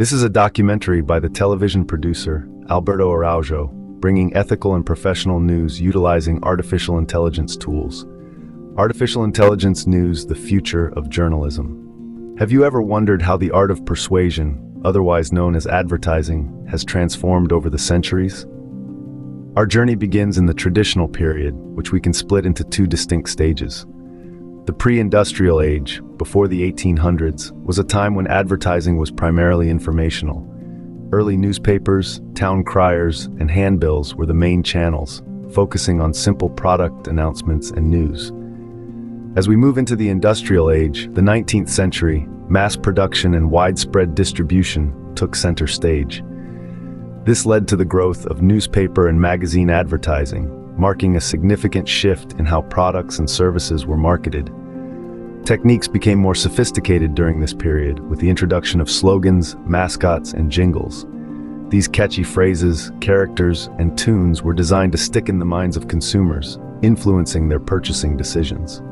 This is a documentary by the television producer, Alberto Araujo, bringing ethical and professional news utilizing artificial intelligence tools. Artificial intelligence news, the future of journalism. Have you ever wondered how the art of persuasion, otherwise known as advertising, has transformed over the centuries? Our journey begins in the traditional period, which we can split into two distinct stages. The pre-industrial age, before the 1800s, was a time when advertising was primarily informational. Early newspapers, town criers, and handbills were the main channels, focusing on simple product announcements and news. As we move into the industrial age, the 19th century, mass production and widespread distribution took center stage. This led to the growth of newspaper and magazine advertising, marking a significant shift in how products and services were marketed. Techniques became more sophisticated during this period, with the introduction of slogans, mascots, and jingles. These catchy phrases, characters, and tunes were designed to stick in the minds of consumers, influencing their purchasing decisions.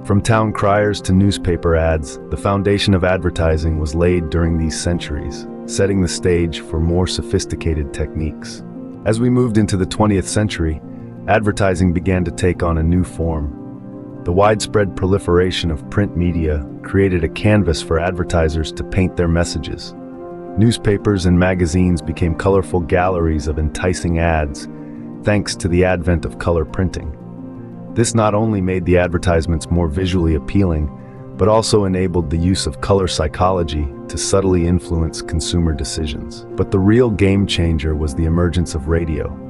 From town criers to newspaper ads, the foundation of advertising was laid during these centuries, setting the stage for more sophisticated techniques. As we moved into the 20th century, advertising began to take on a new form. The widespread proliferation of print media created a canvas for advertisers to paint their messages. Newspapers and magazines became colorful galleries of enticing ads, thanks to the advent of color printing. This not only made the advertisements more visually appealing, but also enabled the use of color psychology to subtly influence consumer decisions. But the real game changer was the emergence of radio.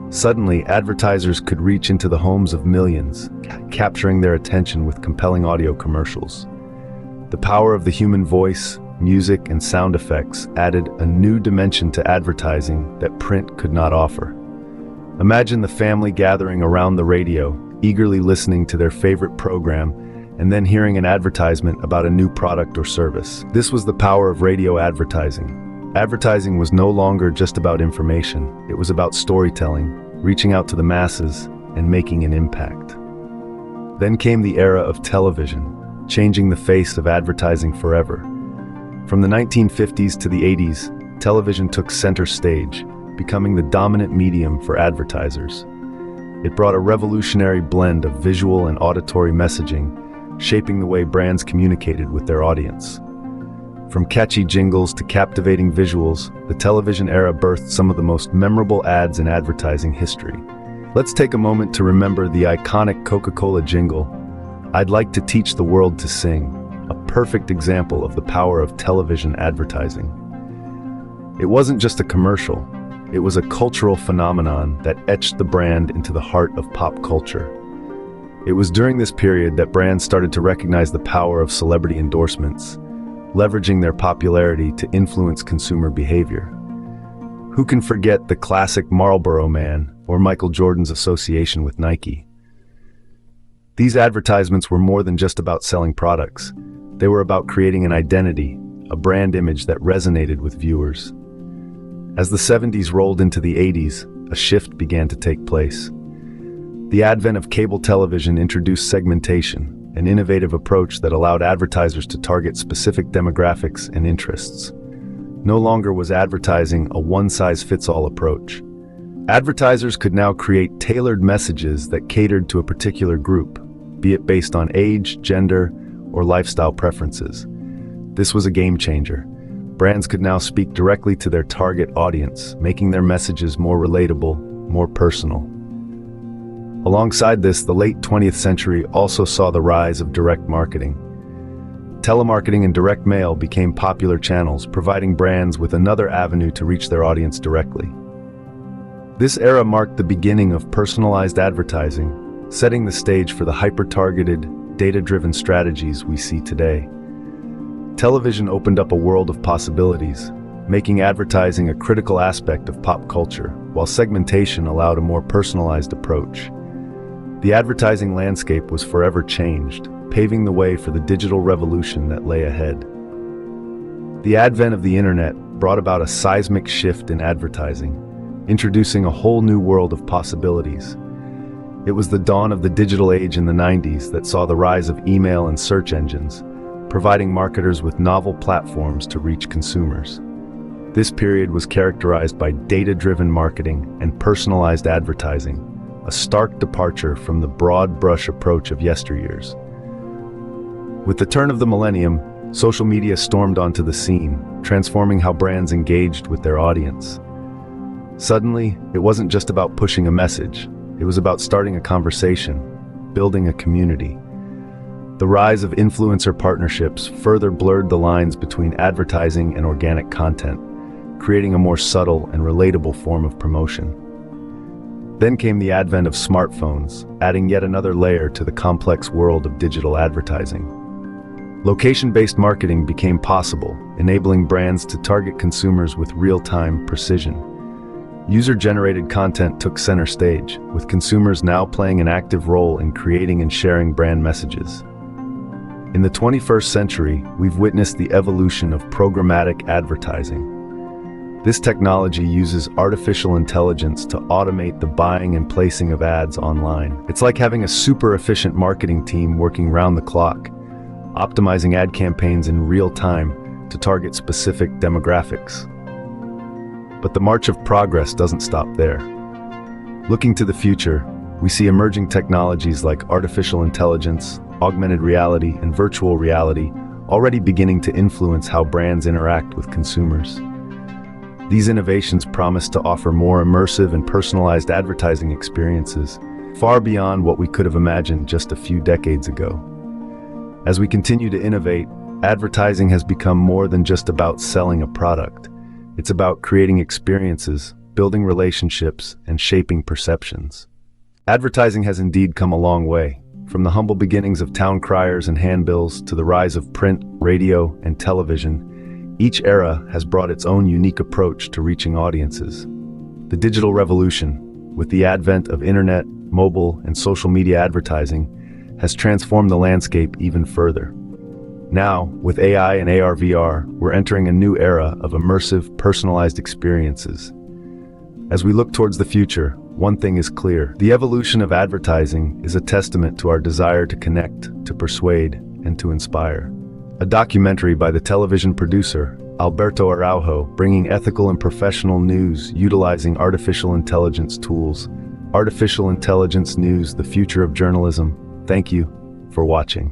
Suddenly, advertisers could reach into the homes of millions, capturing their attention with compelling audio commercials. The power of the human voice, music, and sound effects added a new dimension to advertising that print could not offer. Imagine the family gathering around the radio, eagerly listening to their favorite program, and then hearing an advertisement about a new product or service. This was the power of radio advertising. Advertising was no longer just about information, it was about storytelling, reaching out to the masses, and making an impact. Then came the era of television, changing the face of advertising forever. From the 1950s to the 80s, television took center stage, becoming the dominant medium for advertisers. It brought a revolutionary blend of visual and auditory messaging, shaping the way brands communicated with their audience. From catchy jingles to captivating visuals, the television era birthed some of the most memorable ads in advertising history. Let's take a moment to remember the iconic Coca-Cola jingle, "I'd like to teach the world to sing," a perfect example of the power of television advertising. It wasn't just a commercial, it was a cultural phenomenon that etched the brand into the heart of pop culture. It was during this period that brands started to recognize the power of celebrity endorsements, leveraging their popularity to influence consumer behavior. Who can forget the classic Marlboro Man or Michael Jordan's association with Nike? These advertisements were more than just about selling products. They were about creating an identity, a brand image that resonated with viewers. As the 70s rolled into the 80s, a shift began to take place. The advent of cable television introduced segmentation, an innovative approach that allowed advertisers to target specific demographics and interests. No longer was advertising a one-size-fits-all approach. Advertisers could now create tailored messages that catered to a particular group, be it based on age, gender, or lifestyle preferences. This was a game changer. Brands could now speak directly to their target audience, making their messages more relatable, more personal. Alongside this, the late 20th century also saw the rise of direct marketing. Telemarketing and direct mail became popular channels, providing brands with another avenue to reach their audience directly. This era marked the beginning of personalized advertising, setting the stage for the hyper-targeted, data-driven strategies we see today. Television opened up a world of possibilities, making advertising a critical aspect of pop culture, while segmentation allowed a more personalized approach. The advertising landscape was forever changed, paving the way for the digital revolution that lay ahead. The advent of the internet brought about a seismic shift in advertising, introducing a whole new world of possibilities. It was the dawn of the digital age in the 90s that saw the rise of email and search engines, providing marketers with novel platforms to reach consumers. This period was characterized by data-driven marketing and personalized advertising, a stark departure from the broad brush approach of yesteryears. With the turn of the millennium, social media stormed onto the scene, transforming how brands engaged with their audience. Suddenly, it wasn't just about pushing a message, it was about starting a conversation, building a community. The rise of influencer partnerships further blurred the lines between advertising and organic content, creating a more subtle and relatable form of promotion. Then came the advent of smartphones, adding yet another layer to the complex world of digital advertising. Location-based marketing became possible, enabling brands to target consumers with real-time precision. User-generated content took center stage, with consumers now playing an active role in creating and sharing brand messages. In the 21st century, we've witnessed the evolution of programmatic advertising. This technology uses artificial intelligence to automate the buying and placing of ads online. It's like having a super efficient marketing team working round the clock, optimizing ad campaigns in real time to target specific demographics. But the march of progress doesn't stop there. Looking to the future, we see emerging technologies like artificial intelligence, augmented reality, and virtual reality already beginning to influence how brands interact with consumers. These innovations promise to offer more immersive and personalized advertising experiences, far beyond what we could have imagined just a few decades ago. As we continue to innovate, advertising has become more than just about selling a product. It's about creating experiences, building relationships, and shaping perceptions. Advertising has indeed come a long way, from the humble beginnings of town criers and handbills to the rise of print, radio, and television. Each era has brought its own unique approach to reaching audiences. The digital revolution, with the advent of internet, mobile, and social media advertising, has transformed the landscape even further. Now, with AI and AR/VR, we're entering a new era of immersive, personalized experiences. As we look towards the future, one thing is clear: the evolution of advertising is a testament to our desire to connect, to persuade, and to inspire. A documentary by the television producer, Alberto Araujo, bringing ethical and professional news utilizing artificial intelligence tools. Artificial Intelligence News, the future of journalism. Thank you for watching.